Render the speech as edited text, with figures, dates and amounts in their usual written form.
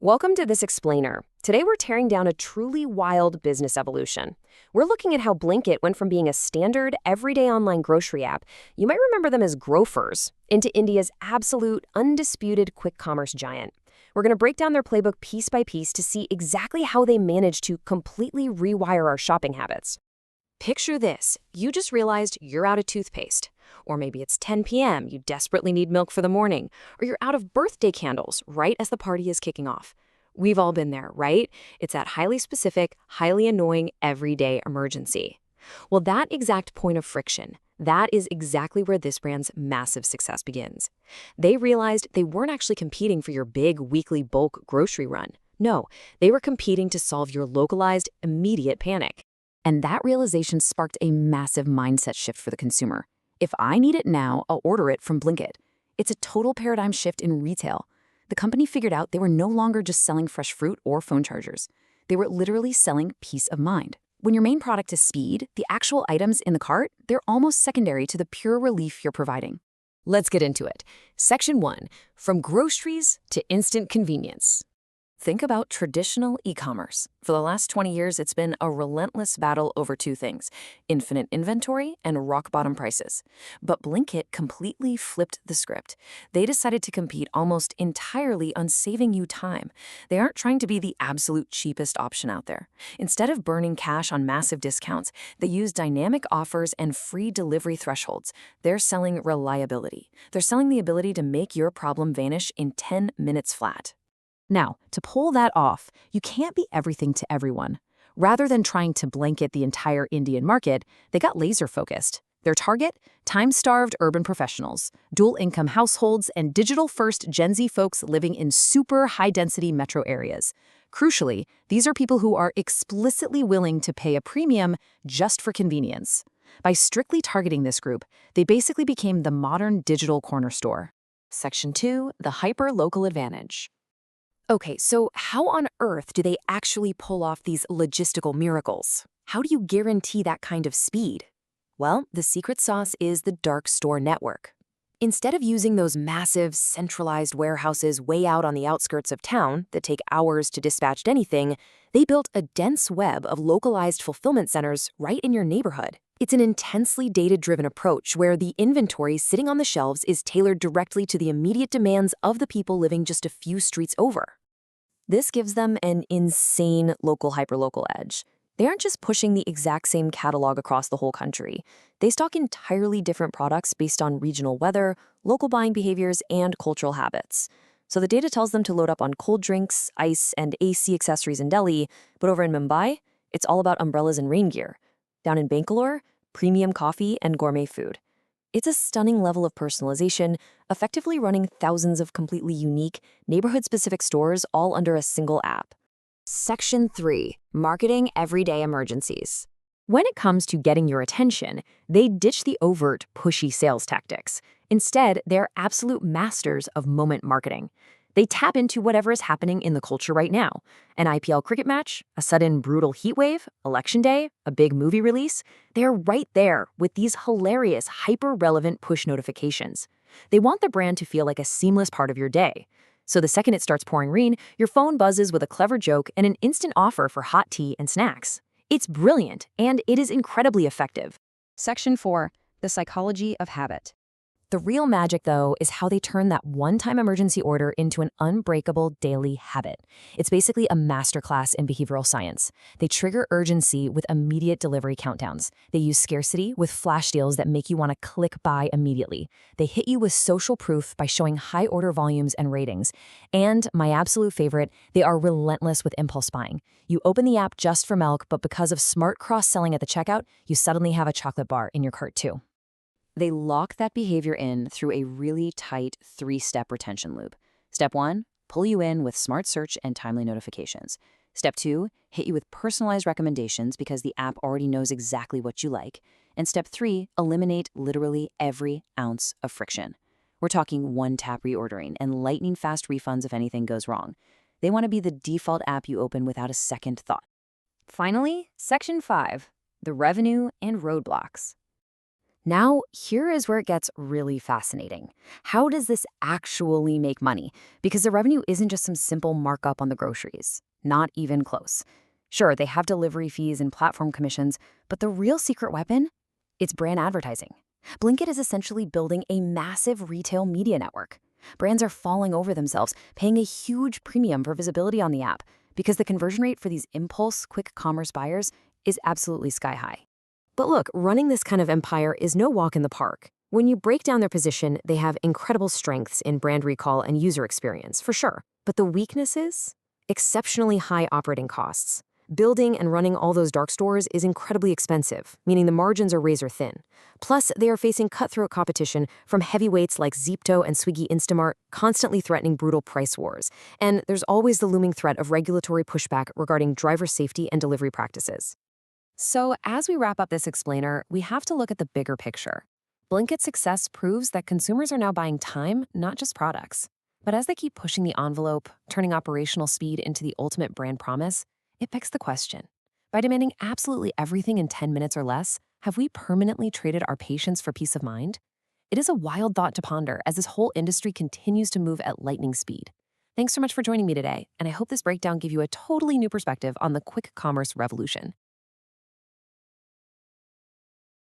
Welcome to This Explainer. Today we're tearing down a truly wild business evolution. We're looking at how Blinkit went from being a standard, everyday online grocery app, you might remember them as grofers, into India's absolute, undisputed quick commerce giant. We're going to break down their playbook piece by piece to see exactly how they managed to completely rewire our shopping habits. Picture this. You just realized you're out of toothpaste. Or maybe it's 10 p.m., you desperately need milk for the morning. Or you're out of birthday candles right as the party is kicking off. We've all been there, right? It's that highly specific, highly annoying, everyday emergency. Well, that exact point of friction, that is exactly where this brand's massive success begins. They realized they weren't actually competing for your big weekly bulk grocery run. No, they were competing to solve your localized, immediate panic. And that realization sparked a massive mindset shift for the consumer. If I need it now, I'll order it from Blinkit. It's a total paradigm shift in retail. The company figured out they were no longer just selling fresh fruit or phone chargers. They were literally selling peace of mind. When your main product is speed, the actual items in the cart, they're almost secondary to the pure relief you're providing. Let's get into it. Section 1, from groceries to instant convenience. Think about traditional e-commerce. For the last 20 years, it's been a relentless battle over two things: infinite inventory and rock-bottom prices. But Blinkit completely flipped the script. They decided to compete almost entirely on saving you time. They aren't trying to be the absolute cheapest option out there. Instead of burning cash on massive discounts, they use dynamic offers and free delivery thresholds. They're selling reliability. They're selling the ability to make your problem vanish in 10 minutes flat. Now, to pull that off, you can't be everything to everyone. Rather than trying to blanket the entire Indian market, they got laser-focused. Their target? Time-starved urban professionals, dual-income households, and digital-first Gen Z folks living in super high-density metro areas. Crucially, these are people who are explicitly willing to pay a premium just for convenience. By strictly targeting this group, they basically became the modern digital corner store. Section 2, the hyper-local advantage. Okay, so how on earth do they actually pull off these logistical miracles? How do you guarantee that kind of speed? Well, the secret sauce is the dark store network. Instead of using those massive, centralized warehouses way out on the outskirts of town that take hours to dispatch anything, they built a dense web of localized fulfillment centers right in your neighborhood. It's an intensely data-driven approach where the inventory sitting on the shelves is tailored directly to the immediate demands of the people living just a few streets over. This gives them an insane local hyperlocal edge. They aren't just pushing the exact same catalog across the whole country. They stock entirely different products based on regional weather, local buying behaviors, and cultural habits. So the data tells them to load up on cold drinks, ice, and AC accessories in Delhi, but over in Mumbai, it's all about umbrellas and rain gear. Down in Bangalore, premium coffee and gourmet food. It's a stunning level of personalization, effectively running thousands of completely unique, neighborhood-specific stores all under a single app. Section 3, marketing everyday emergencies. When it comes to getting your attention, they ditch the overt, pushy sales tactics. Instead, they're absolute masters of moment marketing. They tap into whatever is happening in the culture right now. An IPL cricket match, a sudden brutal heat wave, election day, a big movie release. They're right there with these hilarious, hyper-relevant push notifications. They want the brand to feel like a seamless part of your day. So the second it starts pouring rain, your phone buzzes with a clever joke and an instant offer for hot tea and snacks. It's brilliant, and it is incredibly effective. Section 4, the psychology of habit. The real magic, though, is how they turn that one-time emergency order into an unbreakable daily habit. It's basically a masterclass in behavioral science. They trigger urgency with immediate delivery countdowns. They use scarcity with flash deals that make you want to click buy immediately. They hit you with social proof by showing high order volumes and ratings. And, my absolute favorite, they are relentless with impulse buying. You open the app just for milk, but because of smart cross-selling at the checkout, you suddenly have a chocolate bar in your cart too. They lock that behavior in through a really tight 3-step retention loop. Step 1, pull you in with smart search and timely notifications. Step 2, hit you with personalized recommendations because the app already knows exactly what you like. And Step 3, eliminate literally every ounce of friction. We're talking one-tap reordering and lightning-fast refunds if anything goes wrong. They want to be the default app you open without a second thought. Finally, Section 5, the revenue and roadblocks. Now, here is where it gets really fascinating. How does this actually make money? Because the revenue isn't just some simple markup on the groceries. Not even close. Sure, they have delivery fees and platform commissions, but the real secret weapon? It's brand advertising. Blinkit is essentially building a massive retail media network. Brands are falling over themselves, paying a huge premium for visibility on the app, because the conversion rate for these impulse, quick commerce buyers is absolutely sky high. But look, running this kind of empire is no walk in the park. When you break down their position, they have incredible strengths in brand recall and user experience, for sure. But the weaknesses? Exceptionally high operating costs. Building and running all those dark stores is incredibly expensive, meaning the margins are razor thin. Plus, they are facing cutthroat competition from heavyweights like Zepto and Swiggy Instamart, constantly threatening brutal price wars. And there's always the looming threat of regulatory pushback regarding driver safety and delivery practices. So, as we wrap up this explainer, we have to look at the bigger picture. Blinkit's success proves that consumers are now buying time, not just products. But as they keep pushing the envelope, turning operational speed into the ultimate brand promise, it begs the question. By demanding absolutely everything in 10 minutes or less, have we permanently traded our patience for peace of mind? It is a wild thought to ponder as this whole industry continues to move at lightning speed. Thanks so much for joining me today, and I hope this breakdown gave you a totally new perspective on the quick commerce revolution.